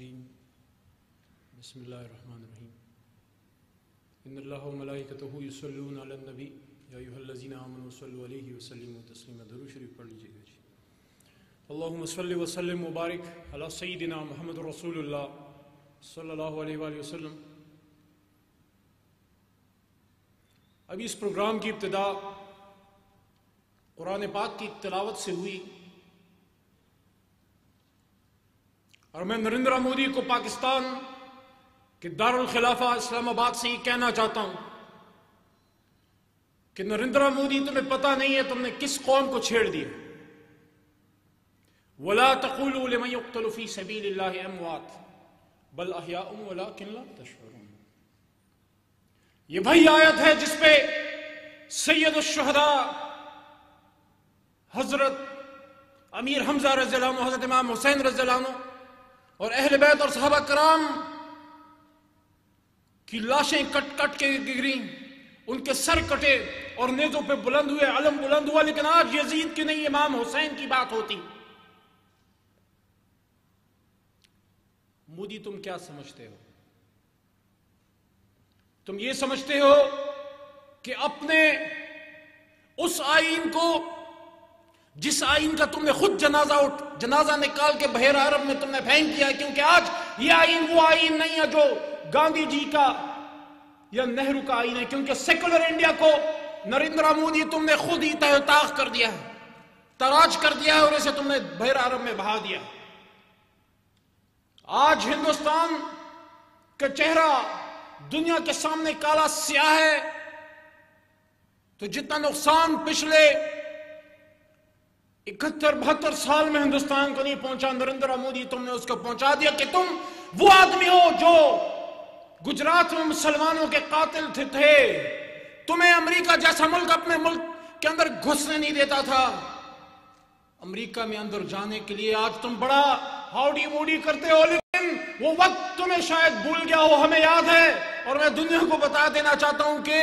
الرجیم بسم اللہ الرحمن الرحیم ان اللہ و ملائکتہ یصلون علی النبی یا ایھا الذین آمنوا صلوا علیہ وسلموا تسلیما۔ درود شریف پڑھ لیجیے گا جی۔ اللہم صل وسلم وبارک علی سیدنا محمد رسول اللہ صلی اللہ علیہ وآلہ وسلم۔ ابھی اس پروگرام کی ابتدا قرآن پاک کی تلاوت سے ہوئی اور میں نریندر مودی کو پاکستان کے دارالخلافہ اسلام آباد سے یہ کہنا چاہتا ہوں کہ نریندر مودی تمہیں پتہ نہیں ہے تم نے کس قوم کو چھیڑ دیا۔ وَلَا تَقُولُوا لِمَنْ يُقْتَلُ فِي سَبِيلِ اللَّهِ أَمْوَاتٌ بَلْ أَحْيَاءٌ وَلَكِنْ لَا تَشْعُرُونَ۔ یہ وہی آیت ہے جس پہ سید الشہداء حضرت امیر حمزہ رضی اللہ عنہ، حضرت امام حسین رضی اللہ عنہ اور اہل بیت اور صحابہ کرام کی لاشیں کٹ کٹ کے گریں، ان کے سر کٹے اور نیزوں پہ بلند ہوئے، علم بلند ہوا، لیکن آج یزید کی نہیں امام حسین کی بات ہوتی۔ مودی تم کیا سمجھتے ہو؟ تم یہ سمجھتے ہو کہ اپنے اس آئین کو، جس آئین کا تم نے خود جنازہ نکال کے بحیرہ عرب میں تم نے پھینک کیا، کیونکہ آج یہ آئین وہ آئین نہیں ہے جو گاندھی جی کا یا نہرو کا آئین ہے، کیونکہ سیکولر انڈیا کو نریندر مودی تم نے خود ہی تاغ کر دیا ہے، تراج کر دیا ہے اور اسے تم نے بحیرہ عرب میں بہا دیا۔ آج ہندوستان کا چہرہ دنیا کے سامنے کالا سیاہ ہے، تو جتنا نقصان پچھلے 71-72 سال میں ہندوستان کو نہیں پہنچا، نریندر مودی تم نے اس کو پہنچا دیا کہ تم وہ آدمی ہو جو گجرات میں مسلمانوں کے قاتل تھے، تمہیں امریکہ جیسا ملک اپنے ملک کے اندر گھسنے نہیں دیتا تھا۔ امریکہ میں اندر جانے کے لیے آج تم بڑا ہاؤڈی موڈی کرتے ہو، لیکن وہ وقت تمہیں شاید بھول گیا ہو، ہمیں یاد ہے۔ اور میں دنیا کو بتا دینا چاہتا ہوں کہ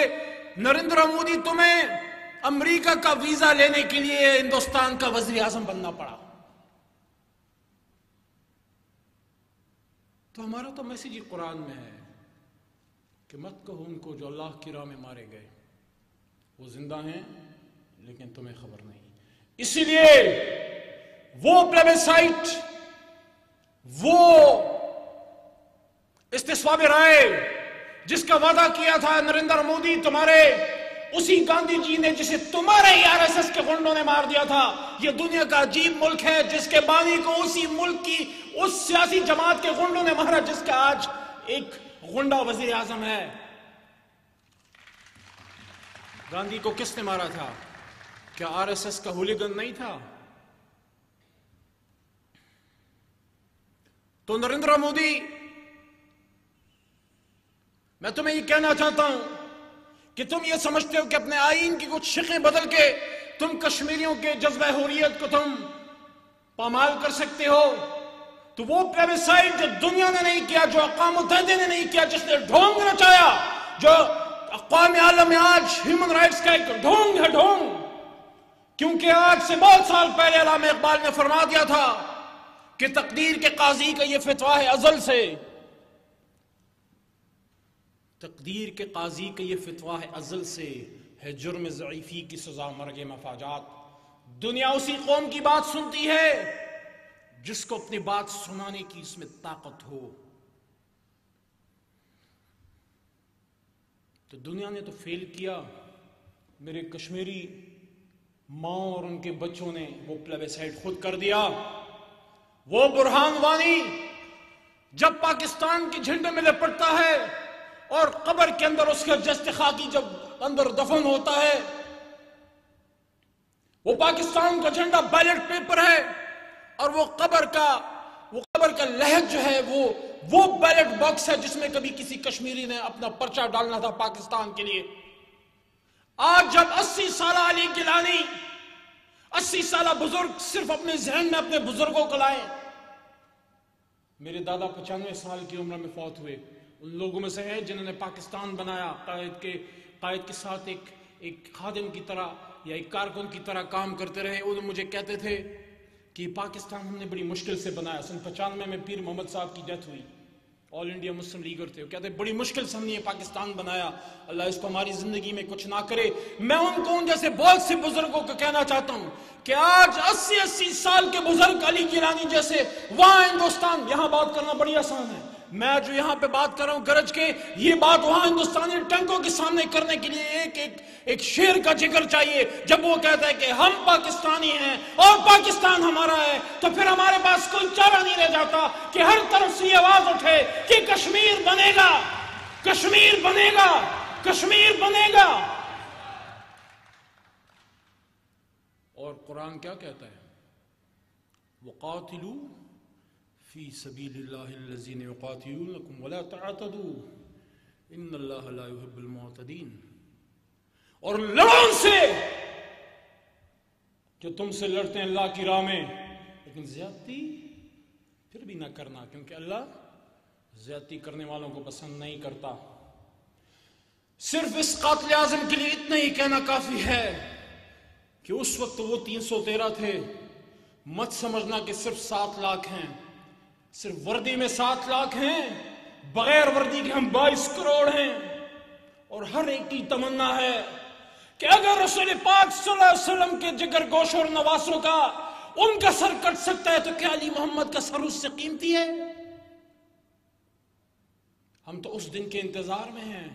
نریندر مودی تمہیں امریکہ کا ویزا لینے کے لیے ہندوستان کا وزیر اعظم بننا پڑا۔ تو ہمارا تو میسیج ہی قرآن میں ہے کہ مت کہو ان کو جو اللہ کی راہ میں مارے گئے، وہ زندہ ہیں لیکن تمہیں خبر نہیں۔ اسی لیے وہ پلیبیسائٹ، وہ استصواب رائے جس کا وعدہ کیا تھا نریندر مودی تمہارے اسی گاندھی جی نے، جسے تمہارے RSS کے غنڈوں نے مار دیا تھا۔ یہ دنیا کا عجیب ملک ہے جس کے بانی کو اسی ملک کی اس سیاسی جماعت کے غنڈوں نے مارا جس کا آج ایک غنڈہ وزیر اعظم ہے۔ گاندھی کو کس نے مارا تھا؟ کیا RSS کا ہولیگن نہیں تھا؟ تو نریندر مودی، میں تمہیں یہ کہنا چاہتا ہوں کہ تم یہ سمجھتے ہو کہ اپنے آئین کی کچھ شقیں بدل کے تم کشمیریوں کے جذبہ حریت کو تم پامال کر سکتے ہو، تو وہ پلیبیسائٹ جو دنیا نے نہیں کیا، جو اقوام متحدہ نے نہیں کیا، جس نے ڈھونگ رچایا، جو اقوام عالم میں آج ہیومن رائٹس کا ایک ڈھونگ ہے، ڈھونگ، کیونکہ آج سے بہت سال پہلے علامہ اقبال نے فرما دیا تھا کہ تقدیر کے قاضی کا یہ فتویٰ ہے ازل سے، تقدیر کے قاضی کا یہ فتویٰ ہے ازل سے، ہے جرم ضعیفی کی سزا مرگ مفاجات۔ دنیا اسی قوم کی بات سنتی ہے جس کو اپنی بات سنانے کی اس میں طاقت ہو۔ تو دنیا نے تو فیل کیا، میرے کشمیری ماں اور ان کے بچوں نے وہ پلیبیسائٹ خود کر دیا۔ وہ برہان وانی جب پاکستان کے جھنڈے میں لپٹتا ہے اور قبر کے اندر اس کا جسد خاکی جب اندر دفن ہوتا ہے، وہ پاکستان کا جھنڈا بیلٹ پیپر ہے اور وہ قبر کا لحد جو ہے وہ بیلٹ باکس ہے جس میں کبھی کسی کشمیری نے اپنا پرچہ ڈالنا تھا پاکستان کے لیے۔ آج جب 80 سالہ علی گیلانی، 80 سالہ بزرگ صرف اپنے ذہن میں اپنے بزرگوں کو لائیں، میرے دادا 95 سال کی عمر میں فوت ہوئے، ان لوگوں میں سے ہیں جنہوں نے پاکستان بنایا، قائد کے ساتھ ایک خادم کی طرح یا ایک کارکن کی طرح کام کرتے رہے۔ انہوں مجھے کہتے تھے کہ پاکستان ہم نے بڑی مشکل سے بنایا. سن 95 میں پیر محمد صاحب کی ڈیتھ ہوئی, آل انڈیا مسلم لیگر تھے, وہ کہتے ہیں بڑی مشکل سے ہم نے یہ پاکستان بنایا, اللہ اس کو ہماری زندگی میں کچھ نہ کرے. میں ان جیسے بہت سے بزرگوں کو کہنا چاہتا ہوں کہ آج 80 سال کے بزرگ علی گیلانی جیسے وہاں ہندوستان, یہاں بات کرنا بڑی آسان ہے, میں جو یہاں پہ بات کر رہا ہوں گرج کے, یہ بات وہاں ہندوستانی ٹینکوں کے سامنے کرنے کے لیے ایک شیر کا ذکر چاہیے. جب وہ کہتا ہے کہ ہم پاکستانی ہیں اور پاکستان ہمارا ہے, تو پھر ہمارے پاس کوئی چارہ نہیں رہ جاتا کہ ہر طرف سے یہ آواز اٹھے کہ کشمیر بنے گا, کشمیر بنے گا, کشمیر بنے گا. اور قرآن کیا کہتا ہے؟ وَقَاتِلُوا فِي سَبِيلِ اللَّهِ الَّذِينَ يُقَاتِلُونَكُمْ وَلَا تَعْتَدُوا إِنَّ اللَّهَ لَا يُحِبُّ الْمُعْتَدِينَ. اور لڑو ان سے جو تم سے لڑتے ہیں اللہ کی راہ میں, لیکن زیادتی پھر بھی نہ کرنا, کیونکہ اللہ زیادتی کرنے والوں کو پسند نہیں کرتا. صرف اس قاتل اعظم کے لیے اتنا ہی کہنا کافی ہے کہ اس وقت وہ 313 تھے. مت سمجھنا کہ صرف 7 لاکھ ہیں, صرف وردی میں 7 لاکھ ہیں, بغیر وردی کے ہم 22 کروڑ ہیں. اور ہر ایک کی تمنا ہے کہ اگر رسول پاک صلی اللہ علیہ وسلم کے جگر گوشوں اور نواسوں کا ان کا سر کٹ سکتا ہے تو کیا علی محمد کا سر اس سے قیمتی ہے؟ ہم تو اس دن کے انتظار میں ہیں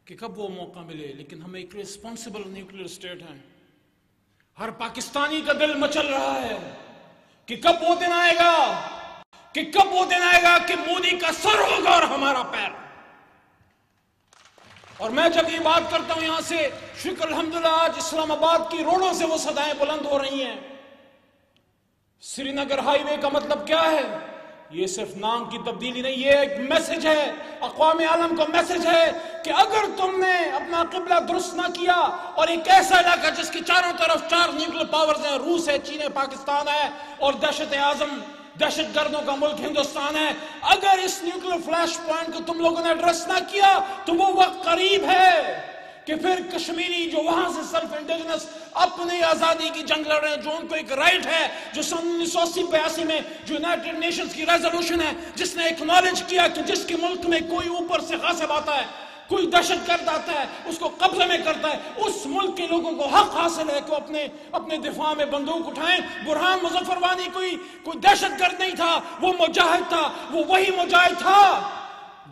کہ کب وہ موقع ملے, لیکن ہم ایک ریسپانسبل نیوکلیئر اسٹیٹ ہیں. ہر پاکستانی کا دل مچل رہا ہے کہ کب وہ دن آئے گا, کہ کب وہ دن آئے گا کہ مودی کا سر ہوگا اور ہمارا پیر. اور میں جب یہ بات کرتا ہوں یہاں سے, شکر الحمدللہ آج اسلام آباد کی روڈوں سے وہ صدائیں بلند ہو رہی ہیں. سری نگر ہائی وے کا مطلب کیا ہے؟ یہ صرف نام کی تبدیلی نہیں, یہ ایک میسج ہے, اقوام عالم کو میسج ہے کہ اگر تم نے اپنا قبلہ درست نہ کیا, اور ایک ایسا علاقہ جس کی چاروں طرف 4 نیوکلیر پاورز ہیں, روس ہے, چین ہے, پاکستان ہے, اور دہشت گردوں کا ملک ہندوستان ہے, اگر اس نیوکلیر فلیش پوائنٹ کو تم لوگوں نے ایڈریس نہ کیا تو وہ وقت قریب ہے کہ پھر کشمیری جو وہاں سے سیلف انڈیجنس اپنی آزادی کی جنگ لڑ رہے ہیں, جو ان کو ایک رائٹ ہے, جو سن 1980-82 میں جو یونائٹڈ نیشنز کی ریزولوشن ہے جس نے ایکنالج کیا کہ جس کے ملک میں کوئی اوپر سے غاصب آتا ہے, کوئی دہشت گرد آتا ہے, اس کو قبضے میں کرتا ہے, اس ملک کے لوگوں کو حق حاصل ہے کہ وہ اپنے دفاع میں بندوق اٹھائیں. برہان مظفر وانی کوئی دہشت گرد نہیں تھا, وہ مجاہد تھا, وہ وہی مجاہد تھا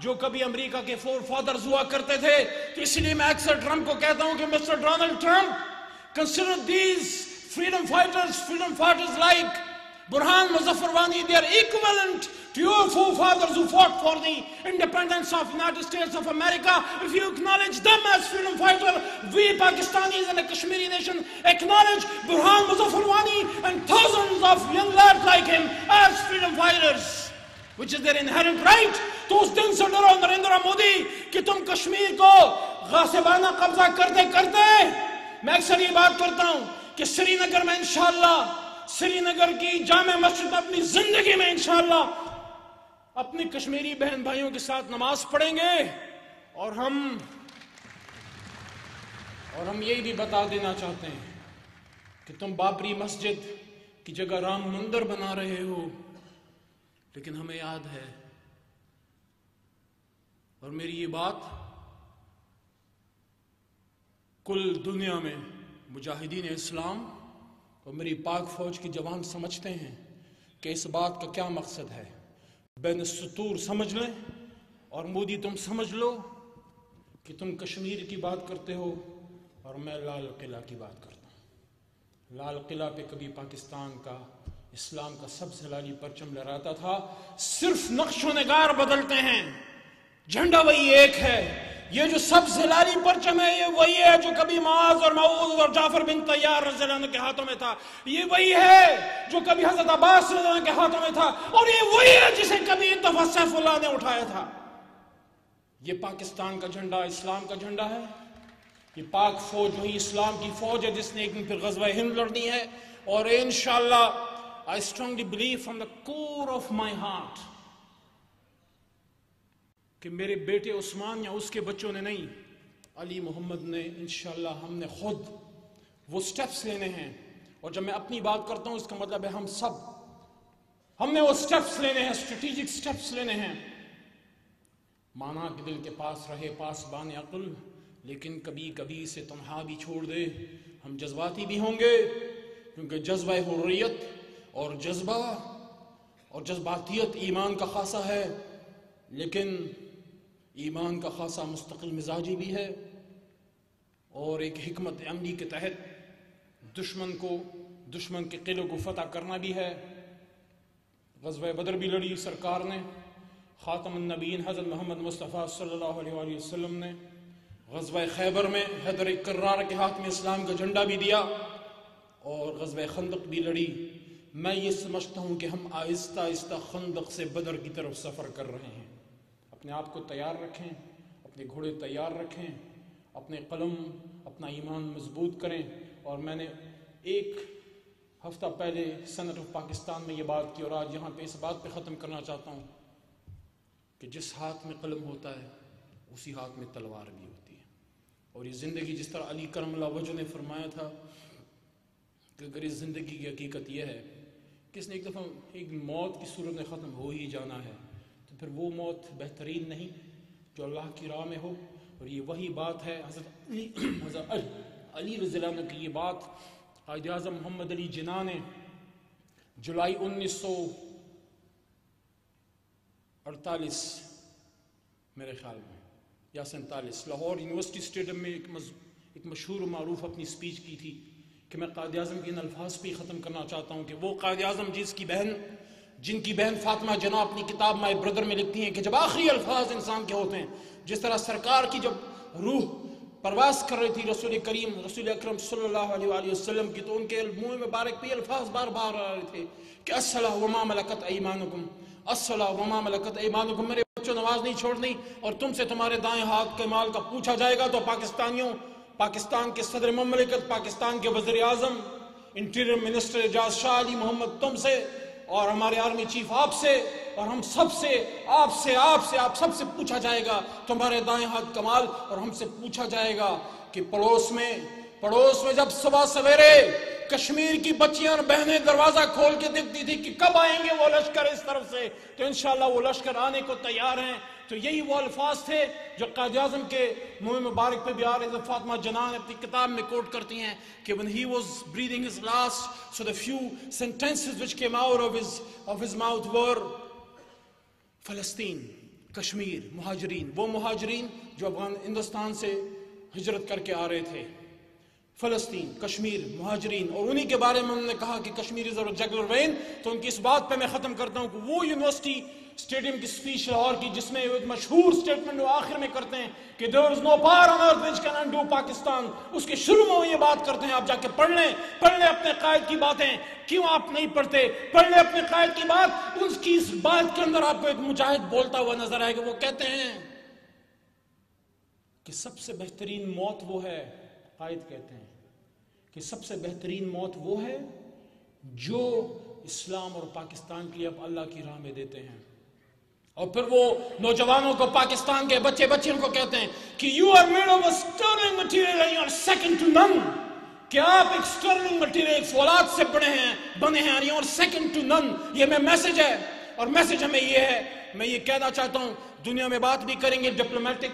جو کبھی امریکہ کے فور فادرز ہوا کرتے تھے. تو اس لیے میں اکثر ٹرمپ کو کہتا ہوں کہ mister Donald Trump, consider these freedom fighters like Burhan Muzaffar Wani, they are equivalent to your forefathers who fought for the independence of United States of America. If you acknowledge them as freedom fighters, we Pakistanis and the Kashmiri nation acknowledge Burhan Muzaffar Wani and thousands of young lads like him as freedom fighters, which is their inherent right. تو اس دن سے ڈرو نریندر مودی کہ تم کشمیر کو غاصبانہ قبضہ کرتے کرتے. میں اکثر یہ بات کرتا ہوں کہ سری نگر میں انشاءاللہ, سری نگر کی جامع مسجد میں اپنی زندگی میں انشاءاللہ اپنی کشمیری بہن بھائیوں کے ساتھ نماز پڑھیں گے. اور ہم یہی بھی بتا دینا چاہتے ہیں کہ تم بابری مسجد کی جگہ رام مندر بنا رہے ہو, لیکن ہمیں یاد ہے, اور میری یہ بات کل دنیا میں مجاہدین اسلام اور میری پاک فوج کی جوان سمجھتے ہیں کہ اس بات کا کیا مقصد ہے. بین السطور سمجھ لیں, اور مودی تم سمجھ لو کہ تم کشمیر کی بات کرتے ہو اور میں لال قلعہ کی بات کرتا ہوں. لال قلعہ پہ کبھی پاکستان کا, اسلام کا سب سے لالی پرچم لہراتا تھا. صرف نقش و نگار بدلتے ہیں, جھنڈا وہی ایک ہے. یہ جو سب سے لالی پرچم ہے یہ وہی ہے جو کبھی معاذ اور معوذ اور جعفر بن طیار رضی اللہ عنہ کے ہاتھوں میں تھا. یہ وہی ہے جو کبھی حضرت عباس رضی اللہ عنہ کے ہاتھوں میں تھا, اور یہ وہی ہے جسے کبھی ایک دفعہ سیف اللہ نے اٹھایا تھا. یہ پاکستان کا جھنڈا اسلام کا جھنڈا ہے. یہ پاک فوج وہی اسلام کی فوج ہے جس نے ایک دن پھر غزوہ ہند لڑنی ہے. اور انشاءاللہ I strongly believe from the core of my heart کہ میرے بیٹے عثمان یا اس کے بچوں نے نہیں, علی محمد نے انشاءاللہ ہم نے خود وہ سٹیپس لینے ہیں, اور جب میں اپنی بات کرتا ہوں اس کا مطلب ہے ہم نے وہ سٹیپس لینے ہیں، اسٹریٹجک سٹیپس لینے ہیں. مانا کہ دل کے پاس رہے پاسبان عقل، لیکن کبھی کبھی اسے تنہا بھی چھوڑ دے. ہم جذباتی بھی ہوں گے کیونکہ جذبہ حریت اور جذبہ اور جذباتیت ایمان کا خاصہ ہے، لیکن ایمان کا خاصہ مستقل مزاجی بھی ہے اور ایک حکمت عملی کے تحت دشمن کے قلعوں کو فتح کرنا بھی ہے. غزوہ بدر بھی لڑی سرکار نے، خاتم النبیین حضرت محمد مصطفیٰ صلی اللہ علیہ وآلہ وسلم نے. غزوہ خیبر میں حیدر کرار کے ہاتھ میں اسلام کا جھنڈا بھی دیا اور غزوہ خندق بھی لڑی. میں یہ سمجھتا ہوں کہ ہم آہستہ آہستہ خندق سے بدر کی طرف سفر کر رہے ہیں. اپنے آپ کو تیار رکھیں، اپنے گھوڑے تیار رکھیں، اپنے قلم اپنا ایمان مضبوط کریں. اور میں نے ایک ہفتہ پہلے سینٹ آف پاکستان میں یہ بات کی اور آج یہاں پہ اس بات پہ ختم کرنا چاہتا ہوں کہ جس ہاتھ میں قلم ہوتا ہے اسی ہاتھ میں تلوار بھی ہوتی ہے. اور یہ زندگی جس طرح علی کرم اللہ وجہ نے فرمایا تھا کہ اگر اس زندگی کی حقیقت یہ ہے کہ اس نے ایک دفعہ ایک موت کی صورت میں ختم ہو ہی جانا ہے، تو پھر وہ موت بہترین نہیں جو اللہ کی راہ میں ہو. اور یہ وہی بات ہے حضرت علی رضی اللہ عنہ کی یہ بات قائد اعظم محمد علی جناح نے جولائی 1948 میرے خیال میں یا 47 لاہور یونیورسٹی اسٹیڈیم میں ایک مشہور و معروف اپنی سپیچ کی تھی کہ میں قائد اعظم کے ان الفاظ پہ ختم کرنا چاہتا ہوں کہ وہ قائد اعظم جن کی بہن فاطمہ جناح اپنی کتاب مائی بردر میں لکھتی ہیں کہ جب آخری الفاظ انسان کے ہوتے ہیں، جس طرح سرکار کی جب روح پرواز کر رہی تھی رسول اکرم صلی اللہ علیہ وآلہ وسلم کی، تو ان کے منہ مبارک پہ الفاظ بار بار آ رہے تھے کہ الصلاۃ وما ملکت ایمانکم، الصلاۃ وما ملکت ایمانکم. میرے بچوں نماز نہیں چھوڑنی اور تم سے تمہارے دائیں ہاتھ کے مال کا پوچھا جائے گا. تو پاکستان کے صدر مملکت، پاکستان کے وزیر اعظم، انٹیریئر منسٹر اعجاز شاہ علی محمد تم سے اور ہمارے آرمی چیف آپ سے اور ہم سب سے آپ سب سے پوچھا جائے گا تمہارے دائیں ہاتھ کمال. اور ہم سے پوچھا جائے گا کہ پڑوس میں جب صبح سویرے کشمیر کی بچیاں اور بہنیں دروازہ کھول کے دیکھتی تھی کہ کب آئیں گے وہ لشکر اس طرف سے، تو انشاءاللہ وہ لشکر آنے کو تیار ہیں. تو یہی وہ الفاظ تھے جو قائد اعظم کے منہ مبارک پہ بھی آ رہے تھے. فاطمہ جناح نے اپنی کتاب میں کوٹ کرتی ہیں کہ when he was breathing his last, so the few sentences which came out of his mouth were فلسطین، کشمیر، مہاجرین، وہ مہاجرین جو ہندوستان سے ہجرت کر کے آ رہے تھے. فلسطین، کشمیر، مہاجرین، اور انہی کے بارے میں انہوں نے کہا کہ کشمیر از اور جگل رین. تو ان کی اس بات پہ میں ختم کرتا ہوں کہ وہ یونیورسٹی اسٹیڈیم کی سپیچ لاہور کی جس میں ایک مشہور سٹیٹمنٹ وہ آخر میں کرتے ہیں کہ there is no power on earth which can undo Pakistan، اس کے شروع میں وہ یہ بات کرتے ہیں. آپ جا کے پڑھ لیں اپنے قائد کی باتیں. کیوں آپ نہیں پڑھتے؟ پڑھ لیں اپنے قائد کی بات. اس کی اس بات کے اندر آپ کو ایک مجاہد بولتا ہوا نظر آئے گا. وہ کہتے ہیں کہ سب سے بہترین موت وہ ہے، قائد کہتے ہیں کہ سب سے بہترین موت وہ ہے جو اسلام اور پاکستان کے لیے آپ اللہ کی راہ میں دیتے ہیں. اور پھر وہ نوجوانوں کو، پاکستان کے بچیوں کو کہتے ہیں کہ you are made of a sterling material and you are second to none، کہ آپ ایک sterling material، ایک فولاد سے بنے ہیں and you are second to none. یہ میں میسج ہے اور میسج ہمیں یہ ہے. میں یہ کہنا چاہتا ہوں دنیا میں بات بھی کریں گے، ڈپلومیٹک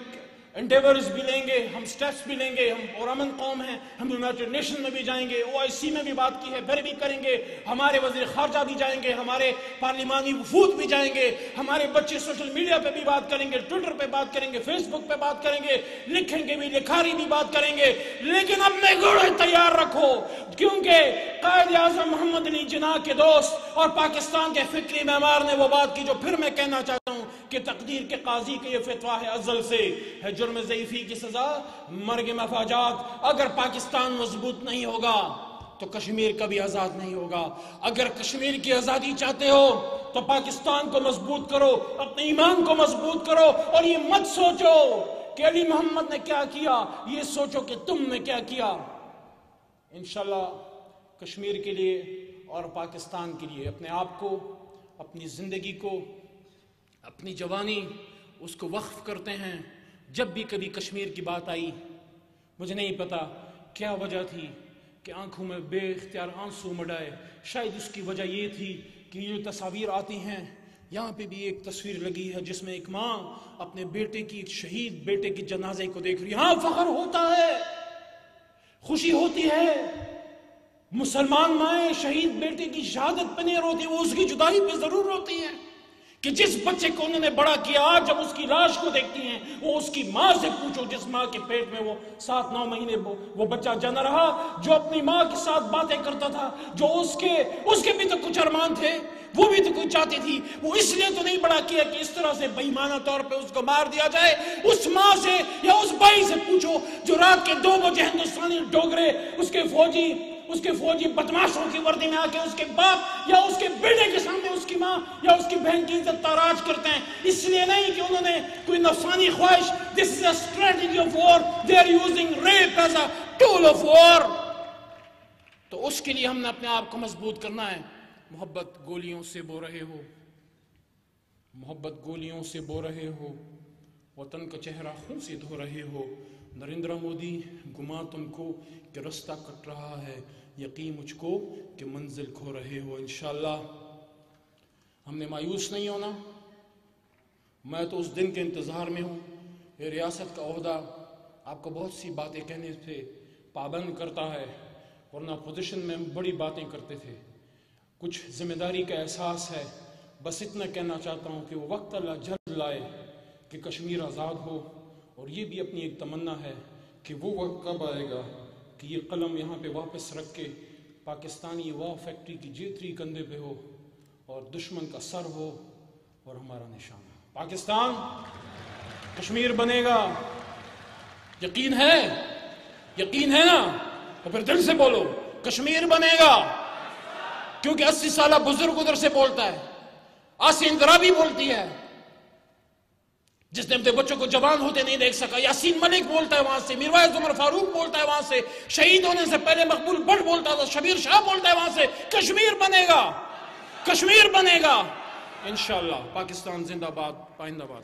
انڈیورز بھی لیں گے، ہم سٹیپس بھی لیں گے، ہم پرامن قوم ہیں، ہم یونائٹڈ نیشن میں بھی جائیں گے، OIC میں بھی بات کی ہے، پھر بھی کریں گے، ہمارے وزیر خارجہ بھی جائیں گے، ہمارے پارلیمانی وفود بھی جائیں گے، ہمارے بچے سوشل میڈیا پہ بھی بات کریں گے، ٹویٹر پہ بات کریں گے، فیس بک پہ بات کریں گے، لکھیں گے بھی، لکھاری بھی بات کریں گے. لیکن اپنے گھوڑے تیار رکھو، کیونکہ قائد اعظم محمد علی جناح کے دوست اور پاکستان کے فکری معمار نے وہ بات کی جو پھر میں کہنا چاہتا ہوں کہ تقدیر کے قاضی کے یہ فتویٰ ہے ازل سے ہے جرم ضعیفی کی سزا مرگ مفاجات. اگر پاکستان مضبوط نہیں ہوگا تو کشمیر کبھی آزاد نہیں ہوگا. اگر کشمیر کی آزادی چاہتے ہو تو پاکستان کو مضبوط کرو، اپنے ایمان کو مضبوط کرو، اور یہ مت سوچو کہ علی محمد نے کیا کیا، یہ سوچو کہ تم نے کیا کیا. انشاءاللہ کشمیر کے لیے اور پاکستان کے لیے اپنے آپ کو، اپنی زندگی کو، اپنی جوانی اس کو وقف کرتے ہیں. جب بھی کبھی کشمیر کی بات آئی، مجھے نہیں پتا کیا وجہ تھی کہ آنکھوں میں بے اختیار آنسو مڈائے. شاید اس کی وجہ یہ تھی کہ یہ جو تصاویر آتی ہیں، یہاں پہ بھی ایک تصویر لگی ہے جس میں ایک ماں اپنے بیٹے کی، ایک شہید بیٹے کی جنازے کو دیکھ رہی ہے. ہاں فخر ہوتا ہے، خوشی ہوتی ہے. مسلمان مائیں شہید بیٹے کی شہادت پہ نہیں روتی، وہ اس کی جدائی پہ ضرور روتی ہیں کہ جس بچے کو انہوں نے بڑا کیا، آج جب اس کی لاش کو دیکھتی ہیں، وہ اس کی ماں سے پوچھو جس ماں کے پیٹ میں وہ 7-9 مہینے وہ بچہ جنا رہا، جو اپنی ماں کے ساتھ باتیں کرتا تھا، جو اس کے بھی تو کچھ ارمان تھے، وہ بھی تو کچھ چاہتی تھی. وہ اس لیے تو نہیں بڑا کیا کہ اس طرح سے بے ایمانہ طور پہ اس کو مار دیا جائے. اس ماں سے یا اس بھائی سے پوچھو جو رات کے 2 بجے ہندوستانی ڈوگرے اس کے فوجی بدماشوں کی وردی میں آ کے اس کے باپ یا اس کے بیٹے کے سامنے اس کی ماں یا اس کی بہن کی عزت تاراج کرتے ہیں. اس لیے نہیں کہ انہوں نے کوئی نفسانی خواہش. This is a strategy of war. They are using rape as a tool of war. تو اس کے لیے ہم نے اپنے آپ کو مضبوط کرنا ہے. محبت گولیوں سے بو رہے ہو، محبت گولیوں سے بو رہے ہو، وطن کا چہرہ خون سے دھو رہے ہو. نریندر مودی، گما تم کو کہ رستہ کٹ رہا ہے، یقین مجھ کو کہ منزل کھو رہے ہو. انشاءاللہ ہم نے مایوس نہیں ہونا. میں تو اس دن کے انتظار میں ہوں. یہ ریاست کا عہدہ آپ کو بہت سی باتیں کہنے سے پابند کرتا ہے، ورنہ پوزیشن میں ہم بڑی باتیں کرتے تھے. کچھ ذمہ داری کا احساس ہے. بس اتنا کہنا چاہتا ہوں کہ وہ وقت اللہ جلد لائے کہ کشمیر آزاد ہو. اور یہ بھی اپنی ایک تمنا ہے کہ وہ وقت کب آئے گا کہ یہ قلم یہاں پہ واپس رکھ کے پاکستانی وا فیکٹری کی جیتری کندھے پہ ہو اور دشمن کا سر ہو اور ہمارا نشان. پاکستان، کشمیر بنے گا. یقین ہے؟ یقین ہے نا؟ تو پھر دل سے بولو کشمیر بنے گا. کیونکہ 80 سالہ بزرگ ادھر سے بولتا ہے، آسی اندرابی بولتی ہے جس نے اپنے بچوں کو جوان ہوتے نہیں دیکھ سکا، یاسین ملک بولتا ہے وہاں سے، میرویس عمر فاروق بولتا ہے وہاں سے، شہید ہونے سے پہلے مقبول بٹ بولتا تھا، شبیر شاہ بولتا ہے وہاں سے. کشمیر بنے گا، کشمیر بنے گا انشاءاللہ. پاکستان زندہ باد، پائندہ باد.